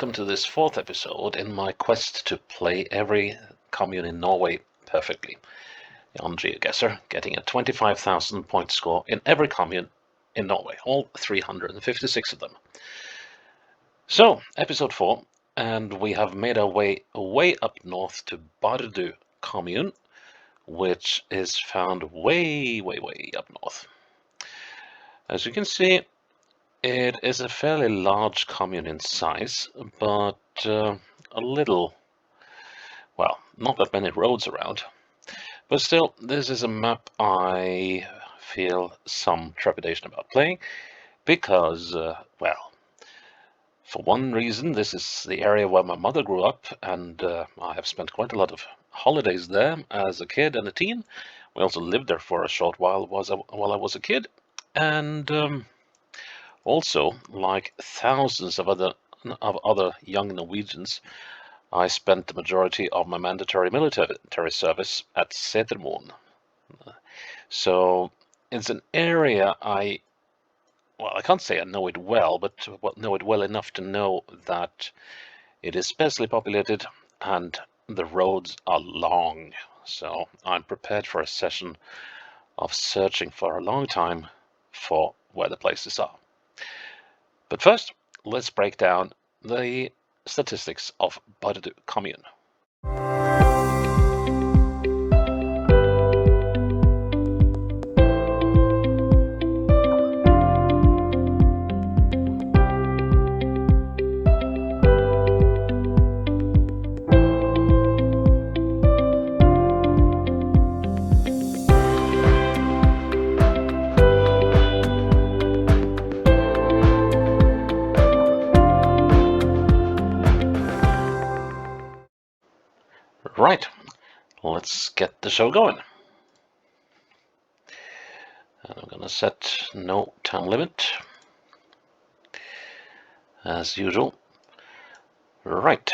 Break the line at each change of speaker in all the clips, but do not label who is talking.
welcome to this fourth episode in my quest to play every commune in Norway perfectly on Geoguessr, getting a 25,000 point score in every commune in Norway, all 356 of them. So, episode 4, and we have made our way up north to Bardu commune, which is found way up north. As you can see, it is a fairly large commune in size, but a little, well, not that many roads around. But still, this is a map I feel some trepidation about playing, because, well, for one reason, this is the area where my mother grew up, and I have spent quite a lot of holidays there as a kid and a teen. We also lived there for a short while while I was a kid, and also, like thousands of other young Norwegians, I spent the majority of my mandatory military service at Setermoen. So it's an area I can't say I know it well, but know it well enough to know that it is sparsely populated and the roads are long. So I'm prepared for a session of searching for a long time for where the places are. But first, let's break down the statistics of Bardu commune. Right, let's get the show going. And I'm going to set no time limit, as usual. Right,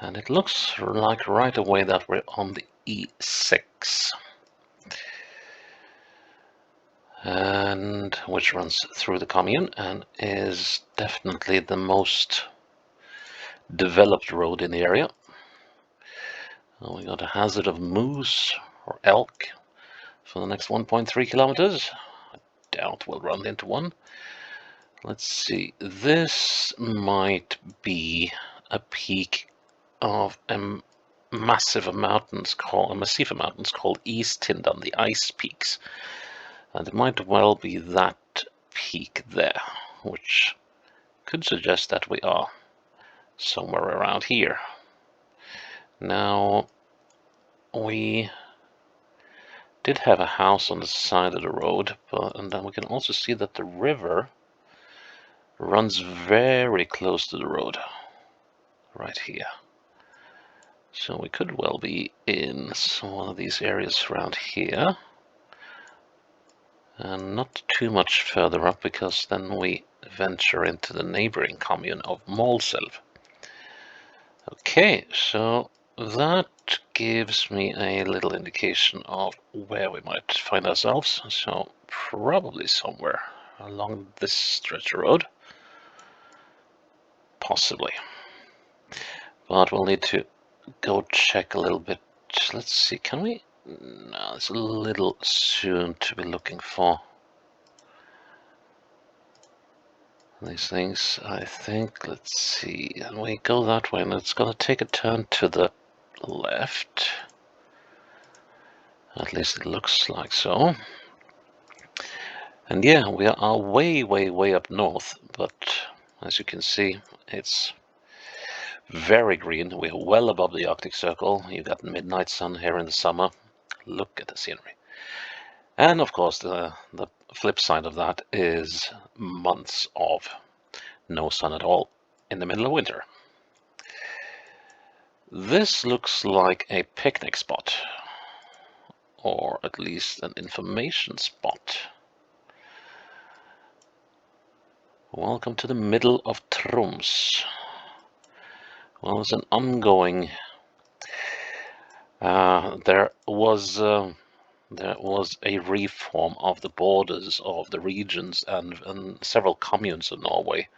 and it looks like right away that we're on the E6. And which runs through the commune and is definitely the most developed road in the area. We got a hazard of moose or elk for the next 1.3 kilometers. I doubt we'll run into one. Let's see, this might be a peak of a massive mountains called East Tindan, the ice peaks. And it might well be that peak there, which could suggest that we are somewhere around here. Now, we did have a house on the side of the road, and then we can also see that the river runs very close to the road, right here. So we could well be in one of these areas around here, and not too much further up, because then we venture into the neighboring commune of Målselv. Okay, so that gives me a little indication of where we might find ourselves. So probably somewhere along this stretch of road, possibly. But we'll need to go check a little bit. Let's see, can we? No, it's a little soon to be looking for these things, I think. Let's see, and we go that way, and it's going to take a turn to the left. At least it looks like so. And yeah, we are way up north, but as you can see, it's very green. We're well above the Arctic Circle. You got midnight sun here in the summer. Look at the scenery. And of course, the flip side of that is months of no sun at all in the middle of winter. This looks like a picnic spot, or at least an information spot. Welcome to the middle of Troms. Well, it's an ongoing. There was a reform of the borders of the regions and several communes of Norway.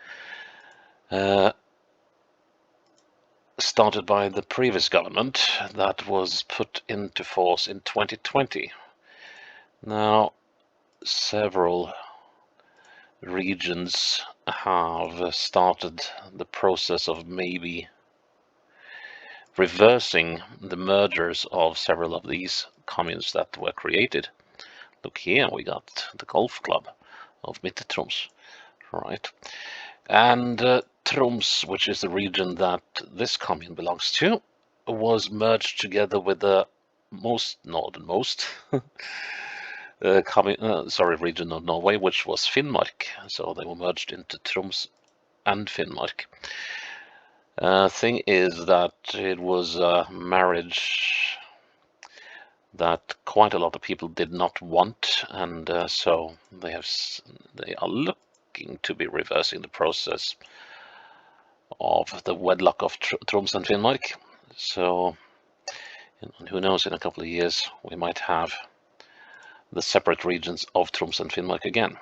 started by the previous government that was put into force in 2020. Now, several regions have started the process of maybe reversing the mergers of several of these communes that were created. Look here, we got the golf club of Mitte-Troms, right? And Troms, which is the region that this commune belongs to, was merged together with the most northernmost region of Norway, which was Finnmark. So they were merged into Troms and Finnmark. Thing is that it was a marriage that quite a lot of people did not want, and so they are looking to be reversing the process of the wedlock of Troms and Finnmark. So, and who knows, in a couple of years we might have the separate regions of Troms and Finnmark again.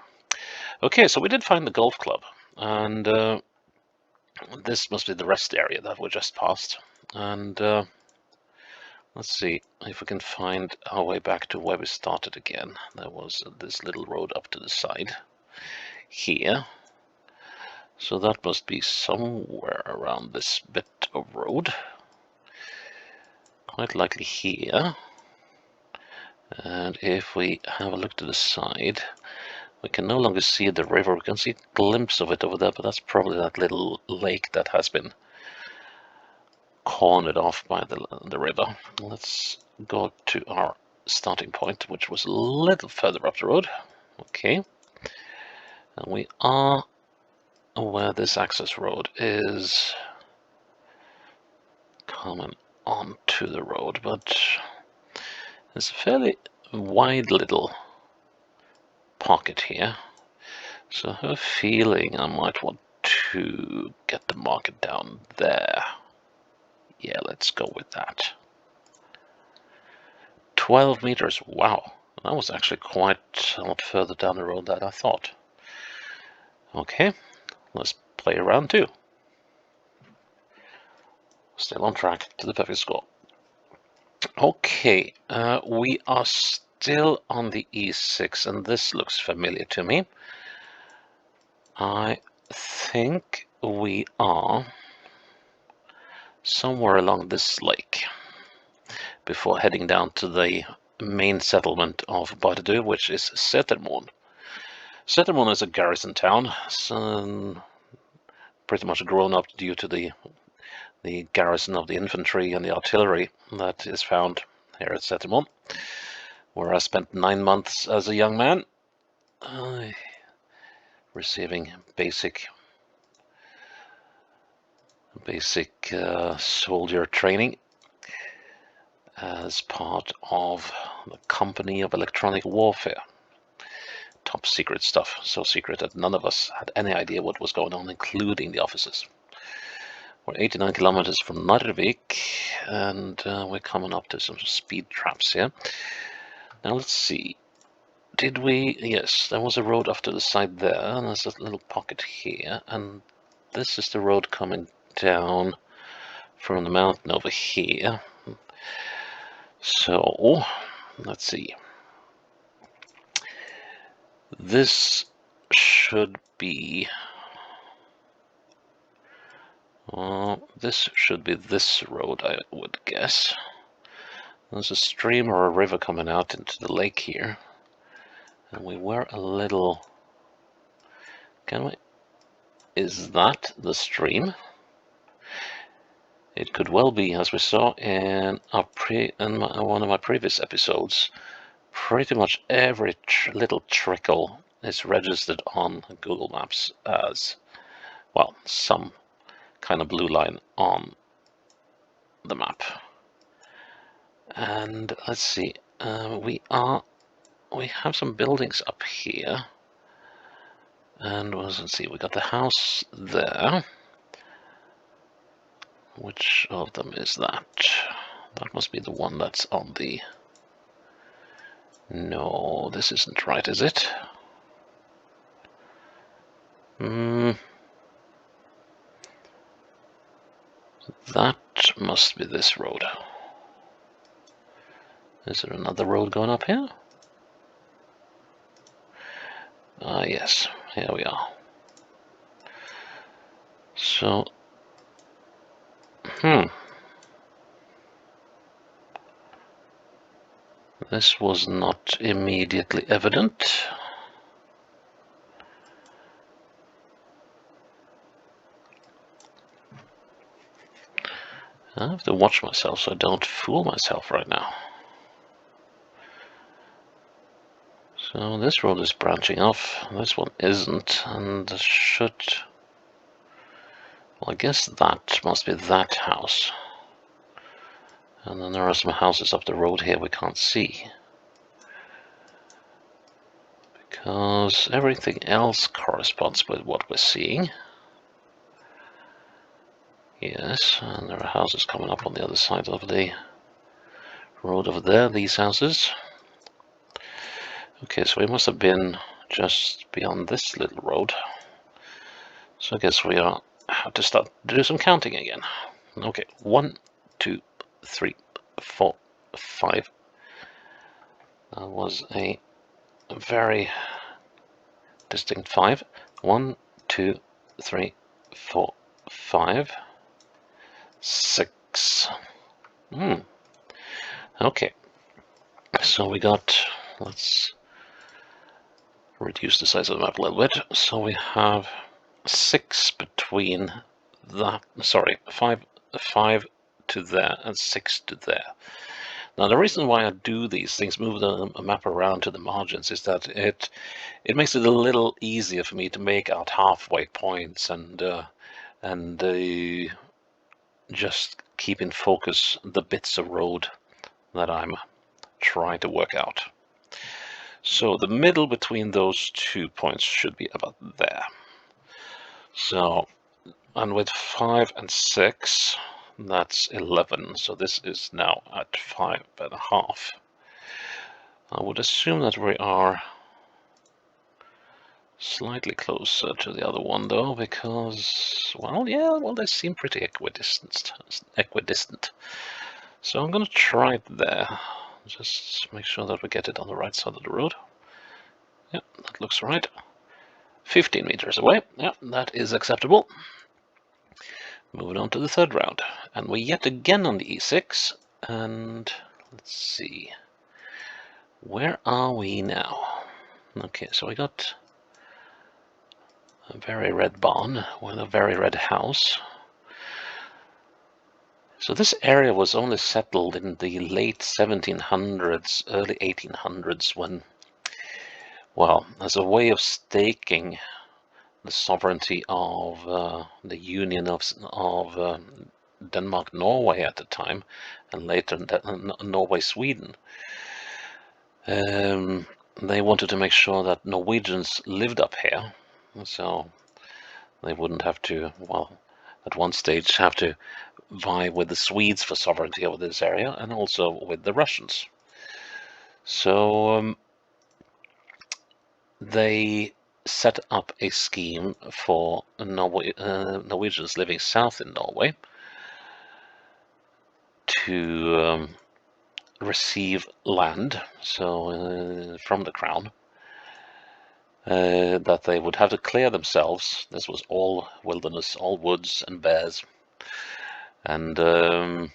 Okay, so we did find the golf club, and this must be the rest area that we just passed. And let's see if we can find our way back to where we started again. There was this little road up to the side here. So that must be somewhere around this bit of road. Quite likely here. And if we have a look to the side, we can no longer see the river. We can see a glimpse of it over there, but that's probably that little lake that has been cornered off by the river. Let's go to our starting point, which was a little further up the road. Okay. And we are where this access road is coming onto the road, but it's a fairly wide little pocket here. So I have a feeling I might want to get the market down there. Yeah, let's go with that. 12 meters, wow. That was actually quite a lot further down the road than I thought. Okay, let's play around too. Still on track to the perfect score. Okay, we are still on the E6, and this looks familiar to me. I think we are somewhere along this lake before heading down to the main settlement of Bardu, which is Setermoen. Setermoen is a garrison town, so pretty much grown up due to the garrison of the infantry and the artillery that is found here at Setermoen, where I spent 9 months as a young man, receiving basic soldier training as part of the Company of Electronic Warfare. Top secret stuff, so secret that none of us had any idea what was going on, including the officers. We're 89 kilometers from Narvik, and we're coming up to some speed traps here. Now let's see. Did we? Yes, there was a road off to the side there, and there's a little pocket here, and this is the road coming down from the mountain over here. So, let's see. This should be this road, I would guess. There's a stream or a river coming out into the lake here, and we were a little. Is that the stream? It could well be, as we saw in one of my previous episodes. Pretty much every little trickle is registered on Google Maps as, well, some kind of blue line on the map. And let's see, we have some buildings up here, and let's see, we got the house there. Which of them is that? That must be the one that's on the... No, this isn't right, is it? That must be this road. Is there another road going up here? Ah, yes, here we are. So, this was not immediately evident. I have to watch myself so I don't fool myself right now. So this road is branching off, this one isn't, and should... Well, I guess that must be that house. And then there are some houses up the road here we can't see. Because everything else corresponds with what we're seeing. Yes, and there are houses coming up on the other side of the road over there, these houses. Okay, so we must have been just beyond this little road. So I guess we have to start to do some counting again. Okay, 1, 2, 3, 4, 5. That was a very distinct 5. 1, 2, 3, 4, 5, 6. Okay, so we got, let's reduce the size of the map a little bit. So we have 6 between that, sorry, 5 to there and 6 to there. Now the reason why I do these things, move the map around to the margins, is that it makes it a little easier for me to make out halfway points and just keep in focus the bits of road that I'm trying to work out. So the middle between those 2 points should be about there. So, and with 5 and 6, that's 11. So this is now at 5.5. I would assume that we are slightly closer to the other one though, because, well, yeah, well, they seem pretty equidistant. So I'm going to try it there. Just make sure that we get it on the right side of the road. Yep, that looks right. 15 meters away. Yep, that is acceptable. Moving on to the third round. And we're yet again on the E6. And let's see. Where are we now? Okay, so we got a very red barn with a very red house. So this area was only settled in the late 1700s, early 1800s, when, well, as a way of staking the sovereignty of the Union of Denmark-Norway at the time, and later Norway-Sweden. They wanted to make sure that Norwegians lived up here, so they wouldn't have to, well, at one stage have to vie with the Swedes for sovereignty over this area, and also with the Russians. So they set up a scheme for Norwegians living south in Norway to receive land, so from the crown, that they would have to clear themselves. This was all wilderness, all woods and bears, and then,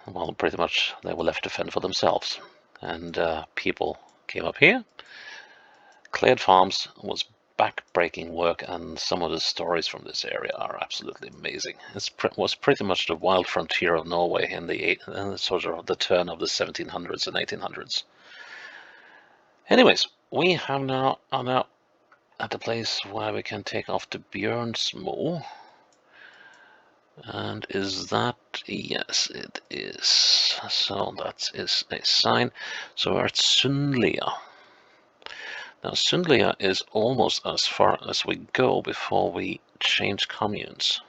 well, pretty much they were left to fend for themselves. And people came up here, cleared farms, was back-breaking work, and some of the stories from this area are absolutely amazing. It was pretty much the wild frontier of Norway in the sort of the turn of the 1700s and 1800s. Anyways, we are now at a place where we can take off to Bjørnsmo. And is that, yes, it is. So that is a sign. So we're at Sundlia. Now Sundlia is almost as far as we go before we change communes.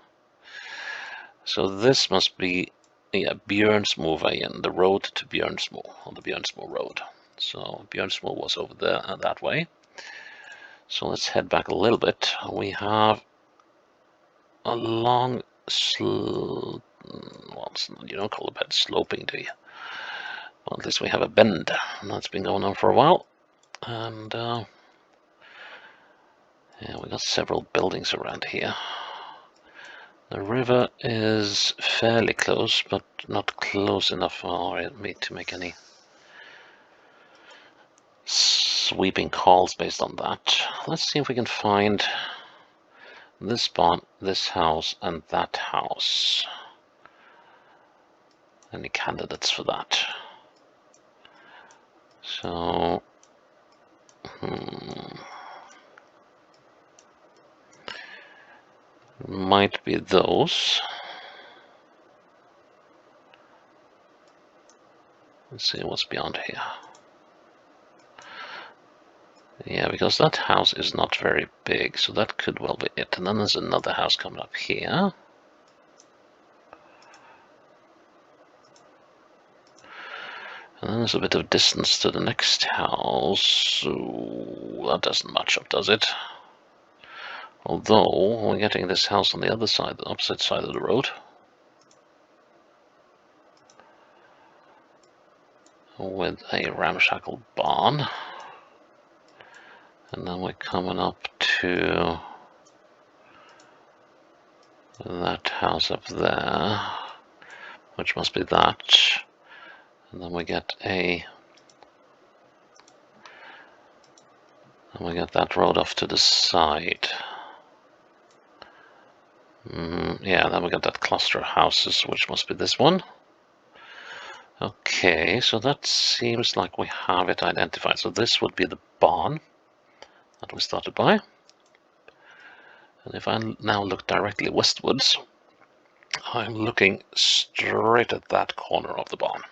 So this must be, yeah, Bjørnsmoveien, the road to Bjørnsmo, on the Bjørnsmo road. So Bjørnsmo was over there and that way. So let's head back a little bit. We have a long well, you don't call the bed sloping, do you? Well, at least we have a bend, and that's been going on for a while. And yeah, we got several buildings around here. The river is fairly close, but not close enough for me to make any sweeping calls based on that. Let's see if we can find this barn, this house, and that house. Any candidates for that? So, might be those. Let's see what's beyond here. Yeah, because that house is not very big, so that could well be it. And then there's another house coming up here. And then there's a bit of distance to the next house. So that doesn't match up, does it? Although we're getting this house on the other side, the opposite side of the road. With a ramshackle barn. And then we're coming up to that house up there, which must be that. And then we get that road off to the side. Yeah, then we got that cluster of houses, which must be this one. Okay, so that seems like we have it identified. So this would be the barn that we started by. And if I now look directly westwards, I'm looking straight at that corner of the barn.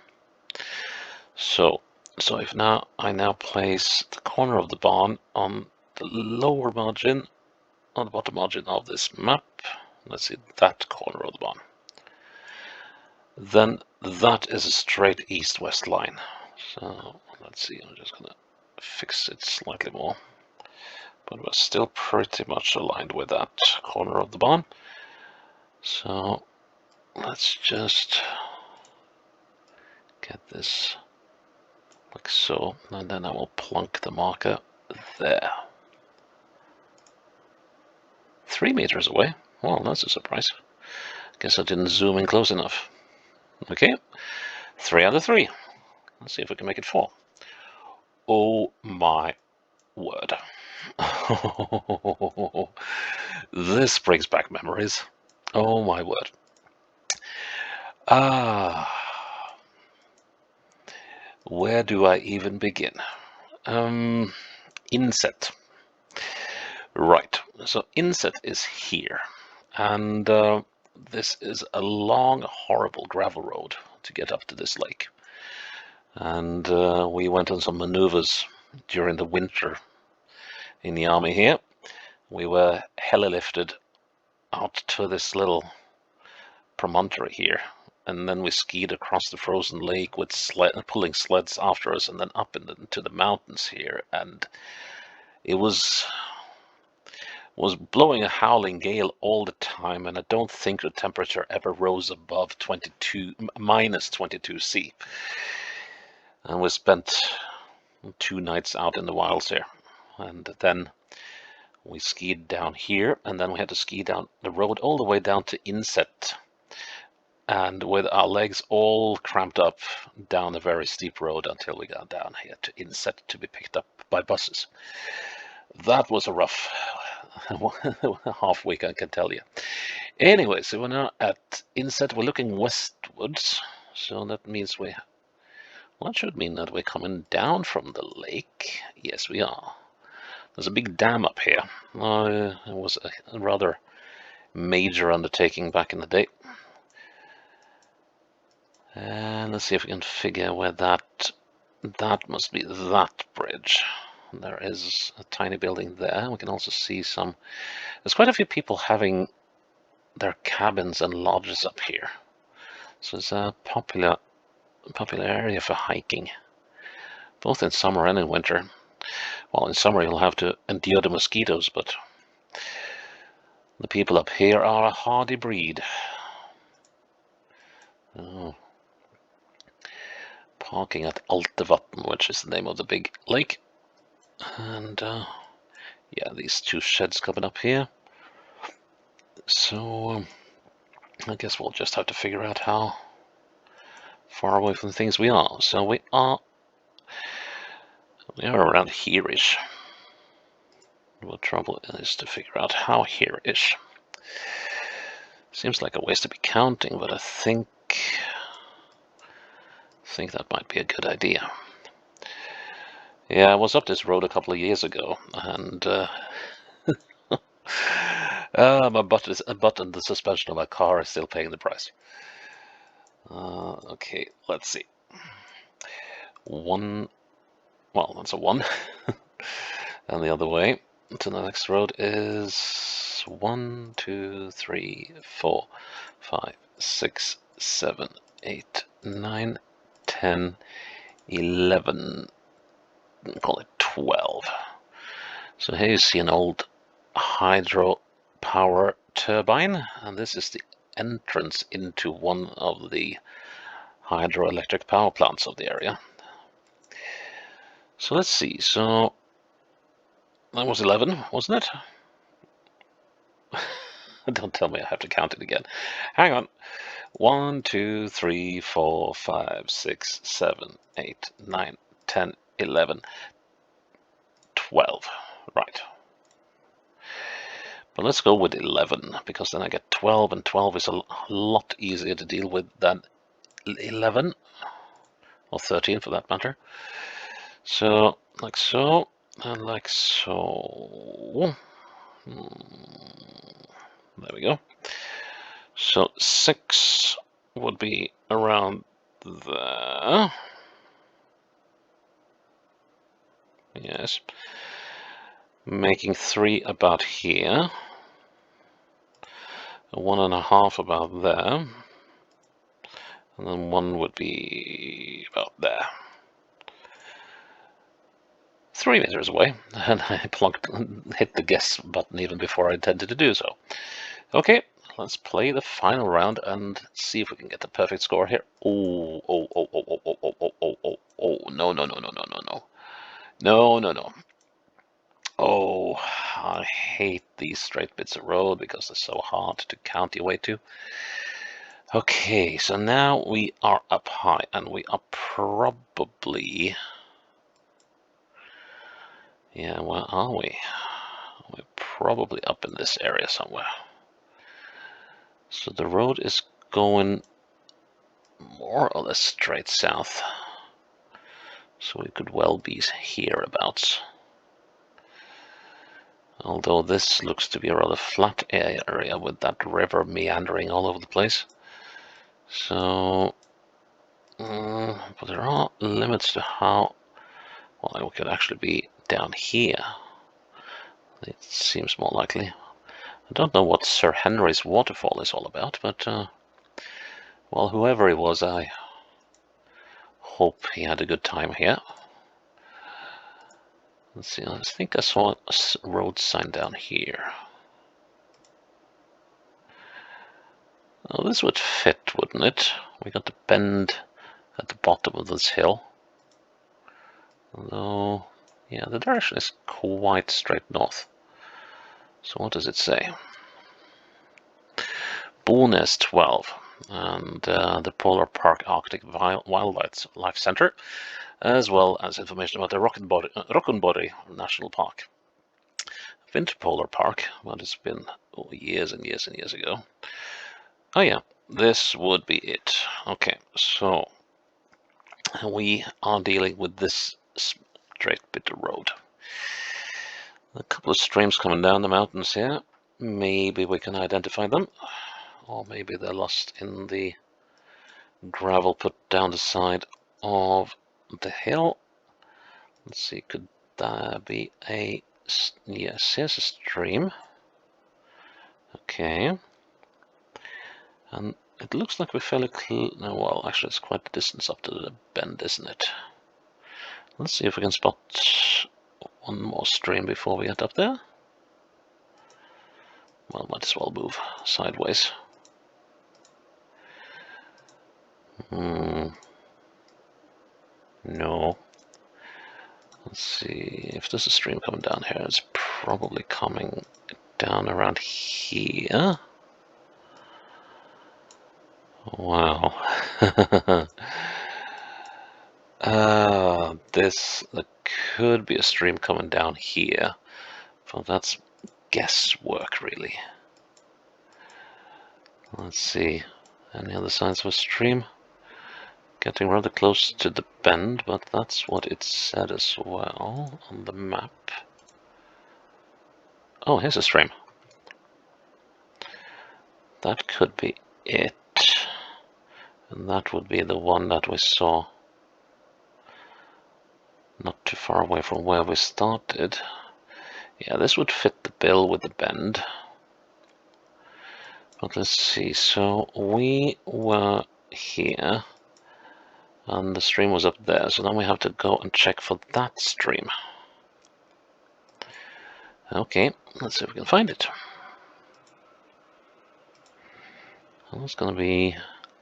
So if I now place the corner of the barn on the lower margin, on the bottom margin of this map, let's see that corner of the barn, then that is a straight east-west line. So let's see, I'm just gonna fix it slightly more. But we're still pretty much aligned with that corner of the barn. So let's just get this like so, and then I will plunk the marker there. 3 meters away. Well, that's a surprise. Guess I didn't zoom in close enough. Okay, 3 out of 3. Let's see if we can make it 4. Oh my word. This brings back memories. Oh my word. Where do I even begin? Inset. Right, so inset is here. And this is a long, horrible gravel road to get up to this lake. And we went on some maneuvers during the winter in the army here. We were heli-lifted out to this little promontory here, and then we skied across the frozen lake with pulling sleds after us, and then up into the mountains here. And it was blowing a howling gale all the time, and I don't think the temperature ever rose above minus 22 C. And we spent 2 nights out in the wilds here, and then we skied down here, and then we had to ski down the road all the way down to Inset, and with our legs all cramped up down a very steep road until we got down here to Inset to be picked up by buses. That was a rough half week, I can tell you. Anyway, so we're now at Inset. We're looking westwards, so that means that should mean that we're coming down from the lake. Yes, we are. There's a big dam up here. It was a rather major undertaking back in the day. And let's see if we can figure where that must be that bridge. There is a tiny building there. We can also see there's quite a few people having their cabins and lodges up here. So it's a popular area for hiking, both in summer and in winter. Well, in summer you'll have to endure the mosquitoes, but The people up here are a hardy breed. Oh. Parking at Altevatn, which is the name of the big lake. And yeah, these two sheds coming up here. So I guess we'll just have to figure out how far away from things we are. So we are around here-ish. The trouble is to figure out how here-ish. Seems like a ways to be counting, but I think that might be a good idea. Yeah, I was up this road a couple of years ago, and my butt and the suspension of my car is still paying the price. Okay, let's see. 1, well, that's a 1. And the other way to the next road is 1, 2, 3, 4, 5, 6, 7, 8, 9, 10, 11, call it 12. So here you see an old hydro power turbine, and this is the entrance into one of the hydroelectric power plants of the area. So let's see, so that was 11, wasn't it? Don't tell me I have to count it again. Hang on. 1, 2, 3, 4, 5, 6, 7, 8, 9, 10, 11, 12. Right. But let's go with 11, because then I get 12, and 12 is a lot easier to deal with than 11, or 13 for that matter. So, like so, and like so. There we go. So 6 would be around there. Yes. Making 3 about here. 1.5 about there. And then 1 would be about there. 3 meters away, and I hit the guess button even before I intended to do so. Okay, let's play the final round and see if we can get the perfect score here. Oh, no. No. Oh, I hate these straight bits of road because they're so hard to count your way to. Okay, so now we are up high, and we are probably... Yeah, where are we? We're probably up in this area somewhere. So the road is going more or less straight south. So we could well be hereabouts. Although this looks to be a rather flat area with that river meandering all over the place. So, but there are limits to how, well, we could actually be down here. It seems more likely. I don't know what Sir Henry's waterfall is all about, but, well, whoever he was, I hope he had a good time here. Let's see, I think I saw a road sign down here. Oh, this would fit, wouldn't it? We got the bend at the bottom of this hill. Although, yeah, the direction is quite straight north. So what does it say? Kommunes 12, and the Polar Park Arctic Wildlife Center, as well as information about the Rockenborg National Park. I've been to Polar Park, but it's been years and years and years ago. Oh yeah, this would be it. Okay, so we are dealing with this straight bit of road. A couple of streams coming down the mountains here. Maybe we can identify them, or maybe they're lost in the gravel put down the side of the hill. Let's see, could there be a... Yes, here's a stream. Okay. And it looks like we're fairly no, well, actually it's quite a distance up to the bend, isn't it? Let's see if we can spot one more stream before we get up there. Well, might as well move sideways. No. Let's see, if there's a stream coming down here, it's probably coming down around here. Wow. There could be a stream coming down here, but that's guesswork, really. Let's see, any other signs of a stream? Getting rather close to the bend, but that's what it said as well on the map. Oh, here's a stream. That could be it. And that would be the one that we saw not too far away from where we started. Yeah, this would fit the bill with the bend. But let's see, so we were here, and the stream was up there, so then we have to go and check for that stream. Okay, let's see if we can find it. Well, it's going to be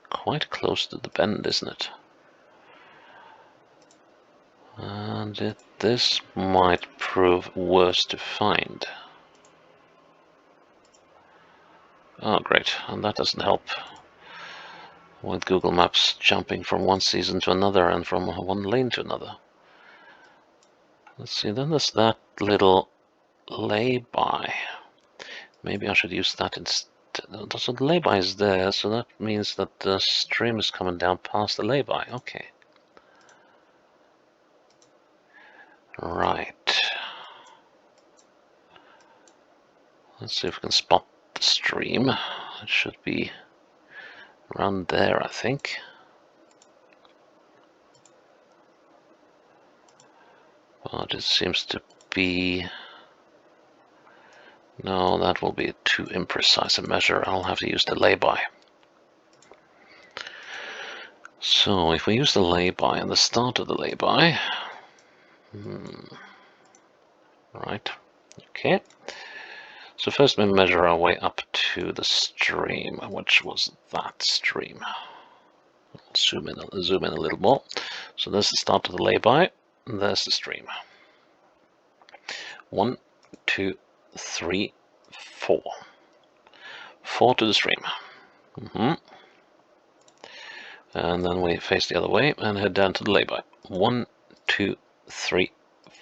quite close to the bend, isn't it? And this might prove worse to find. Oh, great, and that doesn't help with Google Maps jumping from one season to another and from one lane to another. Let's see, then there's that little lay-by. Maybe I should use that instead. So the lay-by is there, so that means that the stream is coming down past the lay-by. Okay. Right. Let's see if we can spot the stream. It should be around there, I think. But it seems to be... No, that will be too imprecise a measure. I'll have to use the lay-by. So if we use the lay-by and the start of the lay-by... Right. Okay. So first we measure our way up to the stream, which was that stream. I'll zoom in a little more. So there's the start of the lay-by, and there's the stream. 1, 2, 3, 4. 4 to the stream. And then we face the other way and head down to the lay-by. 1, 2, 3,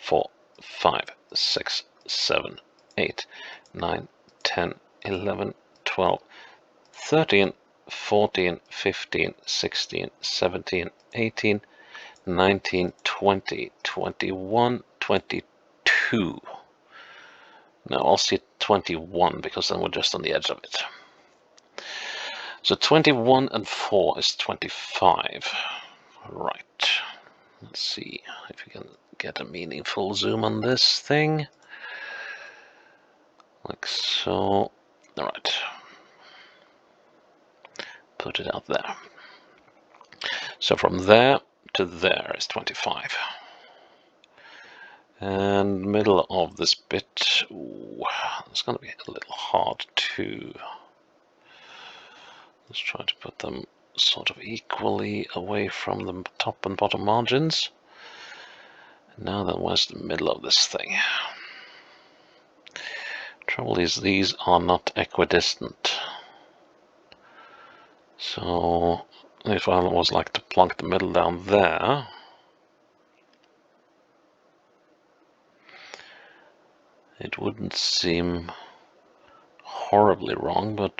4, 5, 6, 7, 8, 9, 10, 11, 12, 13, 14, 15, 16, 17, 18, 19, 20, 21, 22. No, I'll see 21 because then we're just on the edge of it. So 21 and 4 is 25. Right. Let's see if we can get a meaningful zoom on this thing. Like so. All right. Put it out there. So from there to there is 25. And middle of this bit, ooh, it's going to be a little hard to... Let's try to put them sort of equally away from the top and bottom margins. Now then, where's the middle of this thing? Trouble is, these are not equidistant. So if I was like to plunk the middle down there, it wouldn't seem horribly wrong, but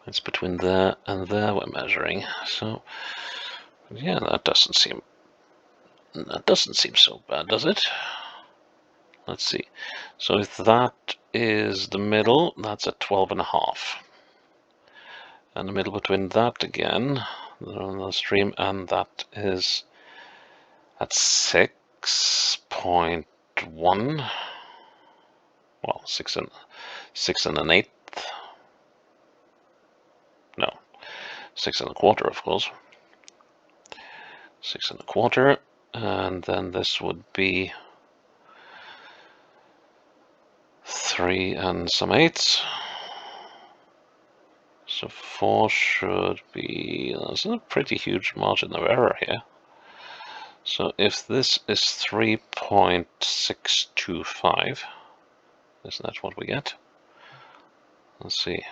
it's between there and there we're measuring. So yeah, that doesn't seem so bad, does it? Let's see. So if that is the middle, that's at 12.5. And the middle between that again, the stream, and that is at 6.1. Well, 6 and an eighth. No, 6 1/4, of course. 6 1/4, and then this would be 3 and some 8s. So 4 should be... There's a pretty huge margin of error here. So if this is 3.625, isn't that what we get? Let's see.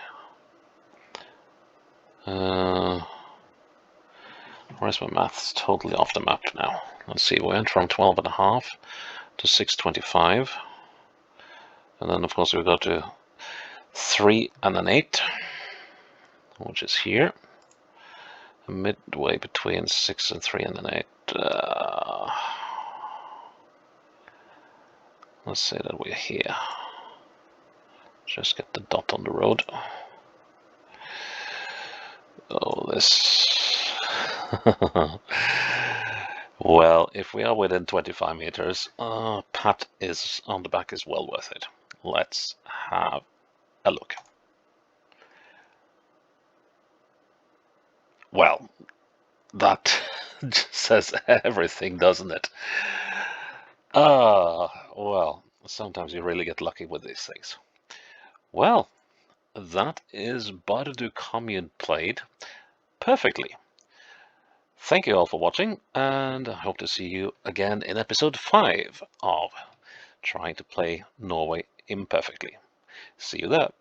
Where's my maths? Totally off the map now. Let's see, we went from 12.5 to 625. And then, of course, we go to 3 and an 8, which is here. Midway between 6 and 3 and an 8. Let's say that we're here. Just get the dot on the road. Oh, this. Well, if we are within 25 meters, pat is on the back is well worth it. Let's have a look. Well, that says everything, doesn't it? Well, sometimes you really get lucky with these things. Well, that is Bardu commune played perfectly. Thank you all for watching, and I hope to see you again in episode 5 of trying to play Norway imperfectly. See you there.